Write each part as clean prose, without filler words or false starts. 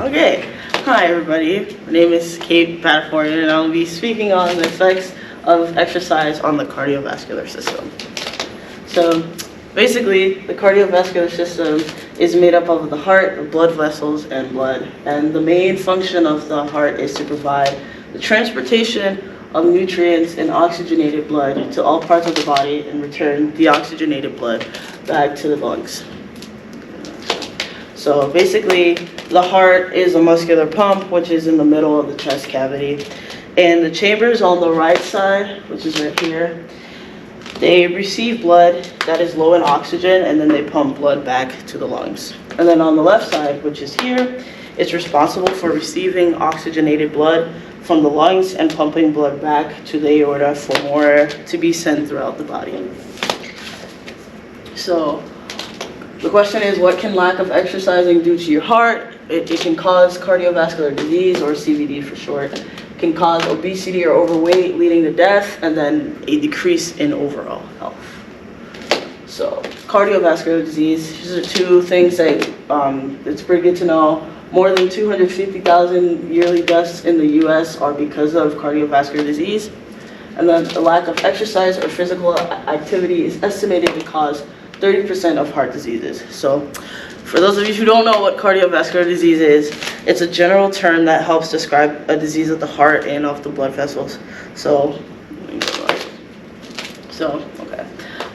Okay, hi everybody. My name is Kate Badford, and I'll be speaking on the effects of exercise on the cardiovascular system. So, basically, the cardiovascular system is made up of the heart, the blood vessels, and blood. And the main function of the heart is to provide the transportation of nutrients and oxygenated blood to all parts of the body and return the oxygenated blood back to the lungs. So basically, the heart is a muscular pump, which is in the middle of the chest cavity. And the chambers on the right side, which is right here, they receive blood that is low in oxygen, and then they pump blood back to the lungs. And then on the left side, which is here, it's responsible for receiving oxygenated blood from the lungs and pumping blood back to the aorta for more to be sent throughout the body. So the question is, what can lack of exercising do to your heart? It can cause cardiovascular disease, or CVD for short. It can cause obesity or overweight, leading to death, and then a decrease in overall health. So cardiovascular disease, these are two things that it's pretty good to know. More than 250,000 yearly deaths in the US are because of cardiovascular disease. And then the lack of exercise or physical activity is estimated to cause 30% of heart diseases. So for those of you who don't know what cardiovascular disease is, it's a general term that helps describe a disease of the heart and of the blood vessels.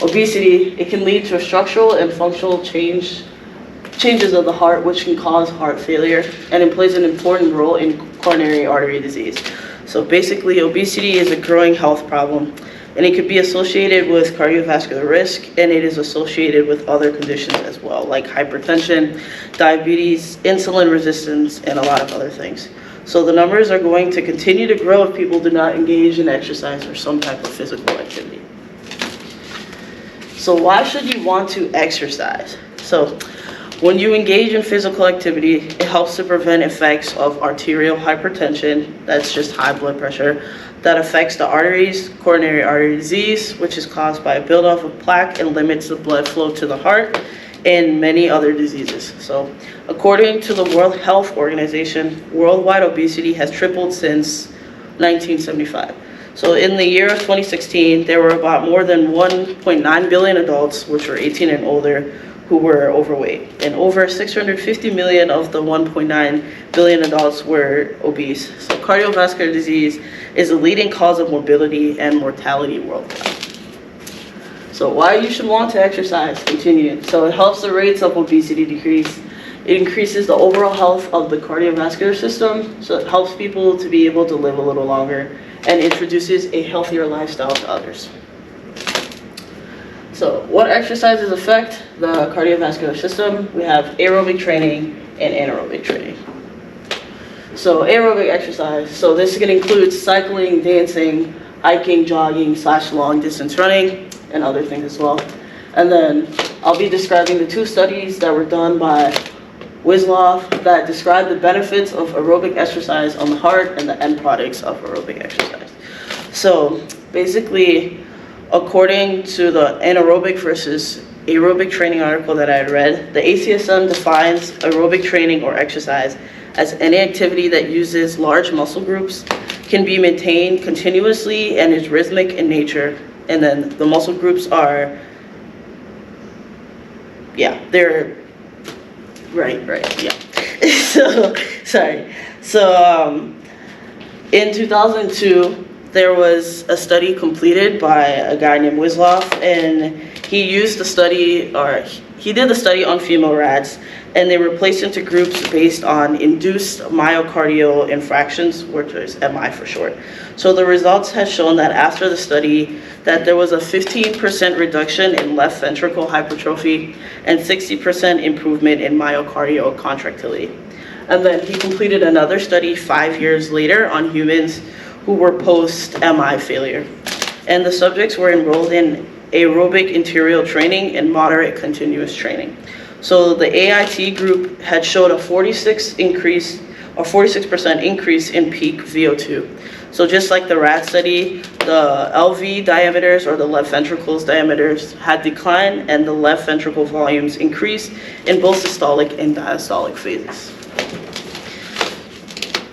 Obesity, it can lead to structural and functional changes of the heart, which can cause heart failure, and it plays an important role in coronary artery disease. So basically, obesity is a growing health problem, and it could be associated with cardiovascular risk, and it is associated with other conditions as well, like hypertension, diabetes, insulin resistance, and a lot of other things. So the numbers are going to continue to grow if people do not engage in exercise or some type of physical activity. So why should you want to exercise? So when you engage in physical activity, it helps to prevent effects of arterial hypertension, that's just high blood pressure, that affects the arteries, coronary artery disease, which is caused by a buildup of plaque and limits the blood flow to the heart, and many other diseases. So according to the World Health Organization, worldwide obesity has tripled since 1975. So in the year of 2016, there were about more than 1.9 billion adults, which were 18 and older, who were overweight. And over 650 million of the 1.9 billion adults were obese. So cardiovascular disease is a leading cause of morbidity and mortality worldwide. So why you should want to exercise? Continue. So it helps the rates of obesity decrease. It increases the overall health of the cardiovascular system. So it helps people to be able to live a little longer, and introduces a healthier lifestyle to others. So what exercises affect the cardiovascular system? We have aerobic training and anaerobic training. So aerobic exercise, so this can include cycling, dancing, hiking, jogging, / long distance running, and other things as well. And then I'll be describing the two studies that were done by Wisloff that describe the benefits of aerobic exercise on the heart and the end products of aerobic exercise. So basically, according to the anaerobic versus aerobic training article that I had read, the ACSM defines aerobic training or exercise as any activity that uses large muscle groups, can be maintained continuously, and is rhythmic in nature. And then the muscle groups are, they're right, yeah. So in 2002, there was a study completed by a guy named Wisloff, and he did the study on female rats, and they were placed into groups based on induced myocardial infarctions, which is MI for short. So the results have shown that after the study, that there was a 15% reduction in left ventricle hypertrophy and 60% improvement in myocardial contractility. And then he completed another study 5 years later on humans who were post-MI failure. And the subjects were enrolled in aerobic interior training and moderate continuous training. So the AIT group had showed a 46% increase in peak VO2. So just like the rat study, the LV diameters, or the left ventricle's diameters, had declined, and the left ventricle volumes increased in both systolic and diastolic phases.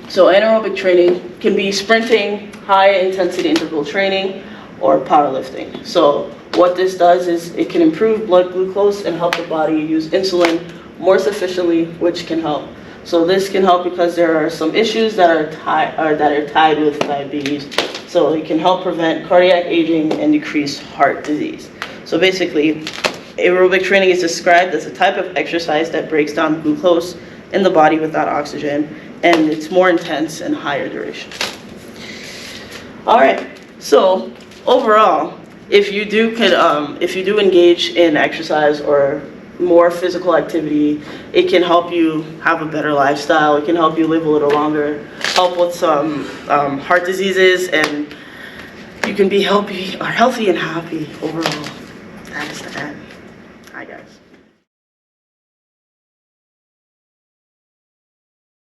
So anaerobic training can be sprinting, high intensity interval training, or powerlifting. So what this does is it can improve blood glucose and help the body use insulin more sufficiently, which can help. So this can help because there are some issues that are tied with diabetes. So it can help prevent cardiac aging and decrease heart disease. So basically, aerobic training is described as a type of exercise that breaks down glucose in the body without oxygen, and it's more intense and higher duration. All right, so overall, if you do engage in exercise or more physical activity, it can help you have a better lifestyle. It can help you live a little longer, help with some heart diseases, and you can be healthy and happy overall. That is the end. Hi guys.